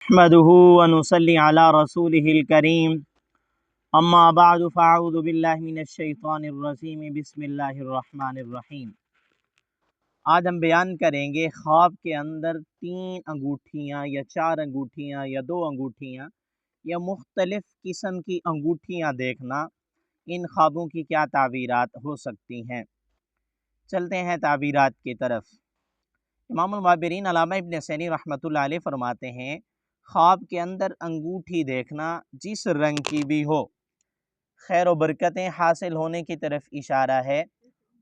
نحمده ونصلي على رسوله الكريم اما بعد فاعوذ باللہ من الشیطان الرجیم بسم اللہ الرحمن الرحیم۔ آج ہم بیان کریں گے خواب کے اندر 3 انگوٹھیاں یا 4 انگوٹھیاں یا 2 انگوٹھیاں یا مختلف قسم کی انگوٹھیاں دیکھنا، ان خوابوں کی کیا تعبیرات ہو سکتی ہیں۔ چلتے ہیں تعبیرات کی طرف۔ امام المعبرین علامہ ابن سینی رحمۃ اللہ علیہ فرماتے ہیں، خواب کے اندر انگوٹھی دیکھنا جس رنگ کی بھی ہو خیر و برکتیں حاصل ہونے کی طرف اشارہ ہے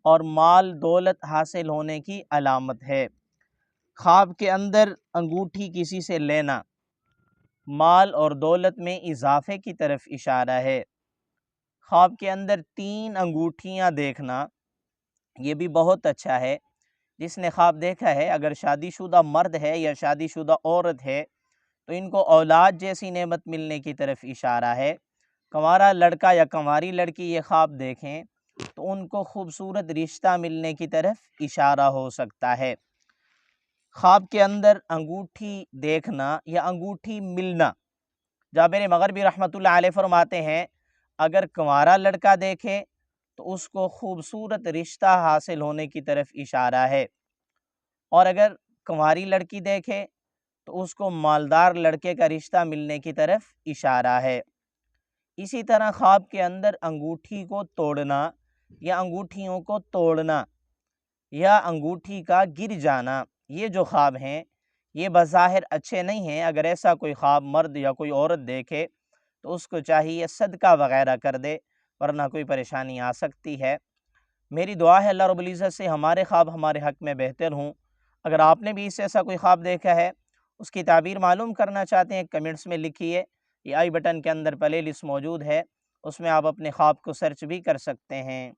اور مال دولت حاصل ہونے کی علامت ہے۔ خواب کے اندر انگوٹھی کسی سے لینا مال اور دولت میں اضافے کی طرف اشارہ ہے۔ خواب کے اندر 3 انگوٹھیاں دیکھنا یہ بھی بہت اچھا ہے۔ جس نے خواب دیکھا ہے، اگر شادی شدہ مرد ہے یا شادی شدہ عورت ہے تو ان کو اولاد جیسی نعمت ملنے کی طرف اشارہ ہے۔ کنوارا لڑکا یا کنواری لڑکی یہ خواب دیکھیں تو ان کو خوبصورت رشتہ ملنے کی طرف اشارہ ہو سکتا ہے۔ خواب کے اندر انگوٹھی دیکھنا یا انگوٹھی ملنا، جابر مغربی رحمۃ اللہ علیہ فرماتے ہیں، اگر کنوارا لڑکا دیکھے تو اس کو خوبصورت رشتہ حاصل ہونے کی طرف اشارہ ہے، اور اگر کنواری لڑکی دیکھے تو اس کو مالدار لڑکے کا رشتہ ملنے کی طرف اشارہ ہے۔ اسی طرح خواب کے اندر انگوٹھی کو توڑنا یا انگوٹھیوں کو توڑنا یا انگوٹھی کا گر جانا، یہ جو خواب ہیں یہ بظاہر اچھے نہیں ہیں۔ اگر ایسا کوئی خواب مرد یا کوئی عورت دیکھے تو اس کو چاہیے صدقہ وغیرہ کر دے، ورنہ کوئی پریشانی آ سکتی ہے۔ میری دعا ہے اللہ رب العزت سے ہمارے خواب ہمارے حق میں بہتر ہوں۔ اگر آپ نے بھی اس سے ایسا کوئی خواب دیکھا ہے، اس کی تعبیر معلوم کرنا چاہتے ہیں، کمنٹس میں لکھیے۔ یہ آئی بٹن کے اندر پلے لسٹ موجود ہے، اس میں آپ اپنے خواب کو سرچ بھی کر سکتے ہیں۔